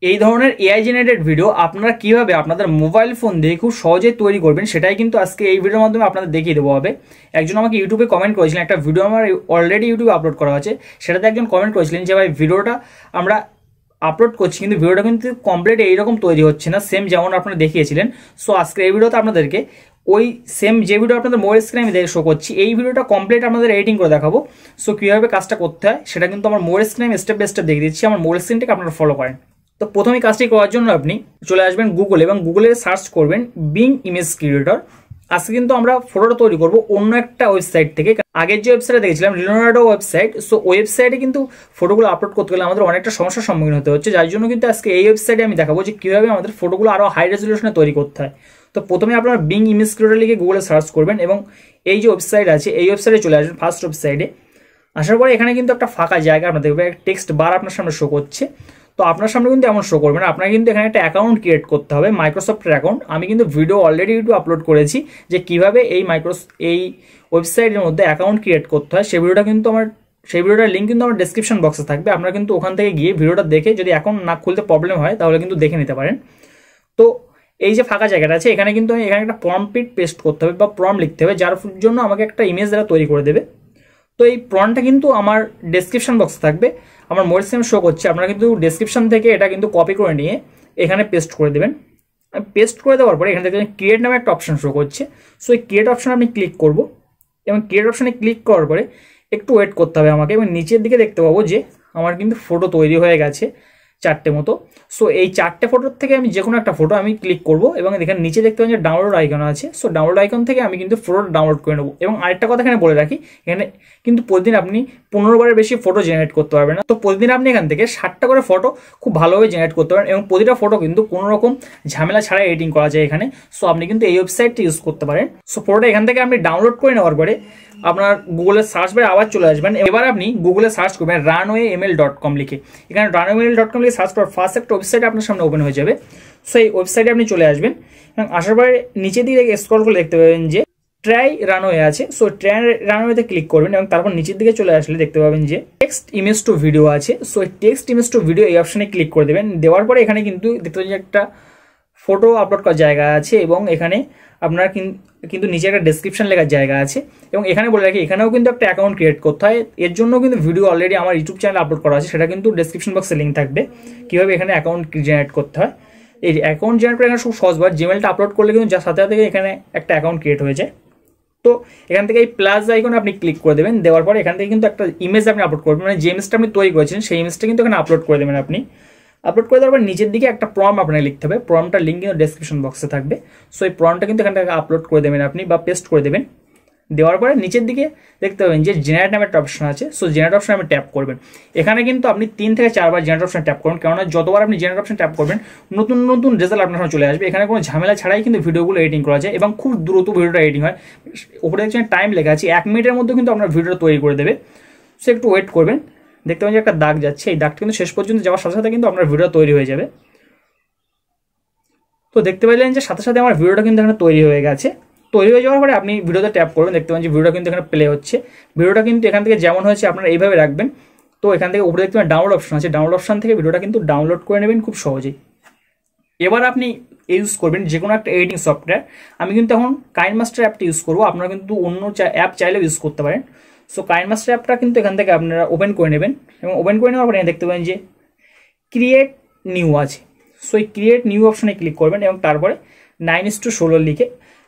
এই ধরনের AI generated video আপনারা কিভাবে আপনাদের মোবাইল ফোন দিয়ে খুব সহজেই তৈরি করবেন সেটাই কিন্তু আজকে এই ভিডিওর মাধ্যমে আপনাদের দেখিয়ে দেবো হবে। একজন আমাকে ইউটিউবে কমেন্ট করেছিলেন, একটা ভিডিও আমার অলরেডি ইউটিউবে আপলোড করা আছে, সেটাতে একজন কমেন্ট করেছিলেন যে ভাই ভিডিওটা আমরা আপলোড করছি কিন্তু ভিডিওটা কিন্তু কমপ্লিট এইরকম তৈরি হচ্ছে না, সেম যেমন আপনারা দেখিয়েছিলেন। সো আজকে এই ভিডিওতে আপনাদেরকে ওই সেম যে ভিডিও আপনাদের মোবাইল স্ক্রিনে আমি শো করছি এই ভিডিওটা কমপ্লিট আপনাদের এডিটিং করে দেখাবো। সো কীভাবে কাজটা করতে হয় সেটা কিন্তু আমার মোবাইল স্ক্রিনে আমি স্টেপ বাই স্টেপ দেখিয়ে দিচ্ছি, আমার মোবাইল স্ক্রিনটাকে আপনারা ফলো করেন। তো প্রথমে কাজটি করার জন্য আপনি চলে আসবেন গুগল এবং গুগলে সার্চ করবেন বিং ইমেজ ক্রিয়েটর। আজকে কিন্তু আমরা ফটোটা তৈরি করব অন্য একটা ওয়েবসাইট থেকে। আগের যে ওয়েবসাইটে দেখেছিলাম লিওনার্ডো ওয়েবসাইট, সো ওয়েবসাইটে কিন্তু ফটোগুলো আপলোড করতে গেলে আমাদের অনেকটা সমস্যার সম্মুখীন হতে হচ্ছে, যার জন্য কিন্তু আজকে এই ওয়েবসাইটে আমি দেখাবো যে কীভাবে আমাদের ফটোগুলো আরও হাই রেজলিউশনে তৈরি করতে হয়। তো প্রথমে আপনারা বিং ইমেজ ক্রিয়েটর লিখে গুগলে সার্চ করবেন এবং এই যে ওয়েবসাইট আছে এই ওয়েবসাইটে চলে আসবেন। ফার্স্ট ওয়েবসাইটে আসার পরে এখানে কিন্তু একটা ফাঁকা জায়গা আপনার দেখবে, টেক্সট বার আপনার সামনে শো করছে। তো আপনার সামনে কিন্তু এমন শো করবে না, আপনাকে কিন্তু এখানে একটা অ্যাকাউন্ট ক্রিয়েট করতে হবে, মাইক্রোসফটের অ্যাকাউন্ট। আমি কিন্তু ভিডিও অলরেডি ইউটিউবে আপলোড করেছি যে কীভাবে এই ওয়েবসাইটের মধ্যে অ্যাকাউন্ট ক্রিয়েট করতে হয়। সেই ভিডিওটার লিঙ্ক কিন্তু আমার ডেসক্রিপশন বক্সে থাকবে, আপনারা কিন্তু ওখান থেকে গিয়ে ভিডিওটা দেখে যদি অ্যাকাউন্ট না খুলতে প্রবলেম হয় তাহলে কিন্তু দেখে নিতে পারেন। তো এই যে ফাঁকা জায়গাটা আছে এখানে কিন্তু এখানে একটা প্রম্পট পেস্ট করতে হবে বা প্রম্পট লিখতে হবে, যার জন্য আমাকে একটা ইমেজ দ্বারা তৈরি করে দেবে। তো এই প্রম্পটটা কিন্তু আমার ডেসক্রিপশন বক্সে থাকবে, আমার মোবাইল স্ক্রিনে শো করছে। আপনারা কিন্তু ডেসক্রিপশন থেকে এটা কিন্তু কপি করে নিয়ে এখানে পেস্ট করে দেবেন। পেস্ট করে দেওয়ার পরে এখান থেকে ক্রিয়েট নামে একটা অপশন শো করছে। সো এই ক্রিয়েট অপশন আমি ক্লিক করব এবং ক্রিয়েট অপশনে ক্লিক করার পরে একটু ওয়েট করতে হবে আমাকে, এবং নিচের দিকে দেখতে পাবো যে আমার কিন্তু ফটো তৈরি হয়ে গেছে চারটে মতো। সো এই চারটে ফটোর থেকে আমি যে কোনো একটা ফটো আমি ক্লিক করব এবং এখানে নিচে দেখতে পাচ্ছি যে ডাউনলোড আইকন আছে। সো ডাউনলোড আইকন থেকে আমি কিন্তু ফটোটা ডাউনলোড করে নেবো। এবং আরেকটা কথা এখানে বলে রাখি, এখানে কিন্তু প্রতিদিন আপনি 15 বারের বেশি ফটো জেনারেট করতে পারবেন না। তো প্রতিদিন আপনি এখান থেকে 60টা করে ফটো খুব ভালোভাবে জেনারেট করতে পারেন এবং প্রতিটা ফটো কিন্তু কোনো রকম ঝামেলা ছাড়া এডিটিং করা যায় এখানে। সো আপনি কিন্তু এই ওয়েবসাইটটি ইউজ করতে পারেন। সো ফটোটা এখান থেকে আপনি ডাউনলোড করে নেওয়ার পরে আপনার গুগলের সার্চ বারে আবার চলে আসবেন। এবার আপনি গুগলে সার্চ করবেন runwayML.com লিখে। এখানে runwayML.com লিখে সার্চ করার ফার্স্ট একটা ওয়েবসাইট আপনার সামনে ওপেন হয়ে যাবে। সো এই ওয়েবসাইটে আপনি চলে আসবেন এবং আসার পরে নিচে দিকে স্ক্রল করে দেখতে পাবেন যে ট্রাই রানওয়ে আছে। সো ট্রাই রানওয়েতে ক্লিক করবেন এবং তারপর নিচের দিকে চলে আসলে দেখতে পাবেন যে টেক্সট ইমেজ টু ভিডিও আছে। সো এই টেক্সট ইমেজ টু ভিডিও এই অপশনে ক্লিক করে দেবেন। দেওয়ার পরে এখানে কিন্তু দেখতে পাবেন যে একটা ফটো আপলোড করার জায়গা আছে এবং এখানে আপনার কিন্তু নিচে একটা ডেসক্রিপশন লেখার জায়গা আছে। এবং এখানে বলে রাখি এখানেও কিন্তু একটা অ্যাকাউন্ট ক্রিয়েট করতে হয়, এর জন্য কিন্তু ভিডিও অলরেডি আমার ইউটিউব চ্যানেলে আপলোড করা আছে, সেটা কিন্তু ডেসক্রিপশন বক্সে লিঙ্ক থাকবে কীভাবে এখানে অ্যাকাউন্ট জেনারেট করতে হয়। এই অ্যাকাউন্ট জেনারেট করে এখানে খুব সহজবার জিমেলটা আপলোড করলে কিন্তু যার সাথে সাথে এখানে একটা অ্যাকাউন্ট ক্রিয়েট হয়ে যায়। তো এখান থেকে এই প্লাস আইকনে আপনি ক্লিক করে দেবেন। দেওয়ার পরে এখান থেকে কিন্তু একটা ইমেজ আপনি আপলোড করবেন, মানে যে ইমেজটা আপনি তৈরি করেছেন সেই ইমেজটা কিন্তু এখানে আপলোড করে দেবেন। আপনি আপলোড করে দেওয়ার পর নিচের দিকে একটা প্রম্পট আপনাকে লিখতে হবে, প্রম্পটটার লিঙ্ক কিন্তু ডেসক্রিপশন বক্সে থাকবে। সো এই প্রম্পটটা কিন্তু এখান থেকে আপলোড করে দেবেন আপনি বা পেস্ট করে দেবেন। দেওয়ার পরে নিচের দিকে দেখতে পাবেন যে জেনারেট নামে একটা অপশন আছে। সো জেনারেট অপশন আপনি ট্যাপ করবেন। এখানে কিন্তু আপনি 3 থেকে 4 বার জেনারেট অপশন ট্যাপ করুন, কেননা যতবার আপনি জেনারেট অপশন ট্যাপ করবেন নতুন নতুন রেজাল্ট আপনার সামনে চলে আসবে। এখানে কোনো ঝামেলা ছাড়াই কিন্তু ভিডিওগুলো এডিটিং করা যায় এবং খুব দ্রুত ভিডিওটা এডিটিং হয়। ওপরে দেখছেন টাইম লেখা আছে, 1 মিনিটের মধ্যে কিন্তু আপনার ভিডিওটা তৈরি করে দেবে। সো একটু ওয়েট করবেন, দেখতে পাবেন যে একটা দাগ যাচ্ছে, এই দাগটা কিন্তু শেষ পর্যন্ত যাওয়ার সাথে সাথে কিন্তু আপনার ভিডিও তৈরি হয়ে যাবে। তো দেখতে পেলেন যে সাথে সাথে আমার ভিডিওটা কিন্তু এখানে তৈরি হয়ে গেছে। তৈরি হয়ে যাওয়ার পরে আপনি ভিডিওতে ট্যাপ করবেন, দেখতে পাবেন যে ভিডিওটা কিন্তু এখানে প্লে হচ্ছে। ভিডিওটা কিন্তু এখান থেকে যেমন হয়েছে আপনারা এইভাবে রাখবেন। তো এখান থেকে উপরে দেখতে পাবেন ডাউনলোড অপশন আছে, ডাউনলোড অপশন থেকে ভিডিওটা কিন্তু ডাউনলোড করে নেবেন খুব সহজেই। এবার আপনি ইউজ করবেন যে কোনো একটা এডিটিং সফটওয়্যার। আমি কিন্তু এখন কাইনমাস্টার অ্যাপটা ইউজ করবো, আপনারা কিন্তু অন্য অ্যাপ চাইলেও ইউজ করতে পারেন। সো কাইনমাস্টার অ্যাপটা কিন্তু এখান থেকে আপনারা ওপেন করে নেবেন এবং ওপেন করে নেওয়ার পরে দেখতে পাবেন যে ক্রিয়েট নিউ আছে। সো এই ক্রিয়েট নিউ অপশনে ক্লিক করবেন এবং তারপরে 9:16 লিখে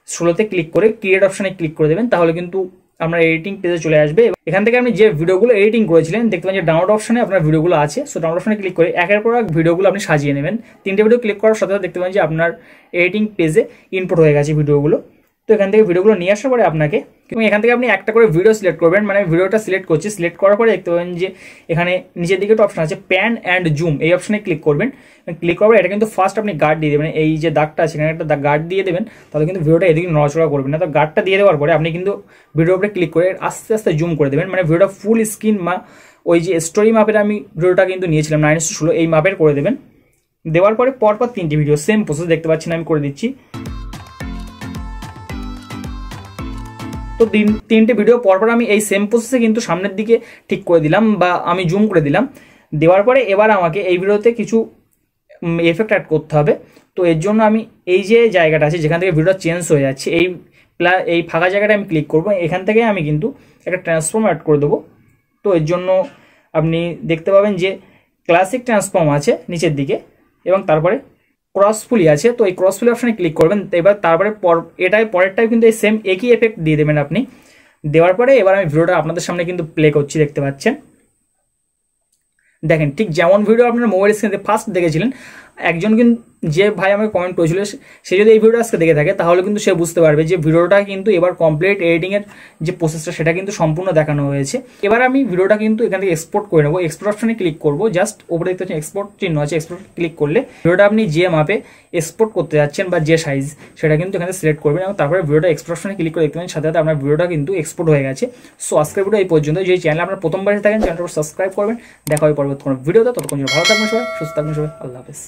16তে ক্লিক করে ক্রিয়েট অপশনে ক্লিক করে দেবেন, তাহলে কিন্তু আপনার এডিটিং পেজে চলে আসবে। এখান থেকে আপনি যে ভিডিওগুলো এডিটিং করেছিলেন দেখতে পাবেন যে ডাউনলোড অপশনে আপনার ভিডিওগুলো আছে। সো ডাউনলোড অপশনে ক্লিক করে একের পর এক ভিডিওগুলো আপনি সাজিয়ে নেবেন। 3টে ভিডিও ক্লিক করার সাথে সাথে দেখতে পাবেন যে আপনার এডিটিং পেজে ইনপুট হয়ে গেছে ভিডিওগুলো। তো এখান থেকে ভিডিওগুলো নিয়ে আসার পরে আপনাকে এবং এখান থেকে আপনি একটা করে ভিডিও সিলেক্ট করবেন, মানে ভিডিওটা সিলেক্ট করছি, সিলেক্ট করার পরে দেখতে পাবেন যে এখানে নিচের দিকে একটা অপশন আছে প্যান অ্যান্ড জুম, এই অপশনে ক্লিক করবেন। ক্লিক করার পরে এটা কিন্তু ফার্স্ট আপনি গার্ড দিয়ে দেবেন, এই যে দাগটা আছে এখানে একটা গার্ড দিয়ে দেবেন, তাহলে কিন্তু ভিডিওটা এদিকে নড়াচড়া করবেন না। তো গার্ডটা দিয়ে দেওয়ার পরে আপনি কিন্তু ভিডিওর উপরে ক্লিক করে আস্তে আস্তে জুম করে দেবেন, মানে ভিডিওটা ফুল স্ক্রিন বা ওই যে স্টোরি মাপের আমি ভিডিওটা কিন্তু নিয়েছিলাম 9:16 এই মাপের করে দেবেন। দেওয়ার পরে পরপর 3টি ভিডিও সেম প্রসেস দেখতে পাচ্ছেন আমি করে দিচ্ছি। তো 3টে ভিডিও পরপর আমি এই সেম প্রসেসে কিন্তু সামনের দিকে ঠিক করে দিলাম বা আমি জুম করে দিলাম। দেওয়ার পরে এবার আমাকে এই ভিডিওতে কিছু এফেক্ট অ্যাড করতে হবে। তো এর জন্য আমি এই যে জায়গাটা আছে যেখান থেকে ভিডিওটা চেঞ্জ হয়ে যাচ্ছে, এই ফাঁকা জায়গাটা আমি ক্লিক করবো, এখান থেকে আমি কিন্তু একটা ট্রান্সফর্ম অ্যাড করে দেবো। তো এর জন্য আপনি দেখতে পাবেন যে ক্লাসিক ট্রান্সফর্ম আছে নিচের দিকে এবং তারপরে ক্রসফুলি আছে। তো এই ক্রসফুলি অপশানে ক্লিক করবেন। এবার তারপরে পরেরটাই কিন্তু এই সেম একই এফেক্ট দিয়ে দেবেন আপনি। দেওয়ার পরে এবার আমি ভিডিওটা আপনাদের সামনে কিন্তু প্লে করছি, দেখতে পাচ্ছেন। দেখেন ঠিক যেমন ভিডিও আপনার মোবাইল স্ক্রিনে ফার্স্ট দেখেছিলেন, একজন কিন্তু যে ভাই আমাকে কমেন্ট করেছিল সে যদি এই ভিডিওটা আজকে দেখে থাকে তাহলে কিন্তু সে বুঝতে পারবে যে ভিডিওটা কিন্তু এবার কমপ্লিট এডিটিংয়ের যে প্রসেসটা সেটা কিন্তু সম্পূর্ণ দেখানো হয়েছে। এবার আমি ভিডিওটা কিন্তু এখান থেকে এক্সপোর্ট করে নেবো। এক্সপোর্ট অপশনে ক্লিক করবো, জাস্ট ওপরে দেখতে পাচ্ছেন এক্সপোর্ট চিহ্ন আছে, এক্সপোর্ট ক্লিক করলে ভিডিওটা আপনি যে মাপে এক্সপোর্ট করতে যাচ্ছেন বা যে সাইজ সেটা কিন্তু এখানে সিলেক্ট করবেন এবং তারপরে ভিডিওটা এক্সপোর্ট অপশনে ক্লিক করে দেখতে পাচ্ছেন সাথে সাথে আপনার ভিডিওটা কিন্তু এক্সপোর্ট হয়ে গেছে। সো আজকের ভিডিও এই পর্যন্ত। যদি চ্যানেলে আপনার প্রথমবার থাকেন চ্যানেলটা সাবস্ক্রাইব করবেন। দেখা হবে পরবর্তী কোনো ভিডিওতে। ততক্ষণ ভালো থাকবেন সবাই, সুস্থ থাকবেন সবাই, আল্লাহ হাফেজ।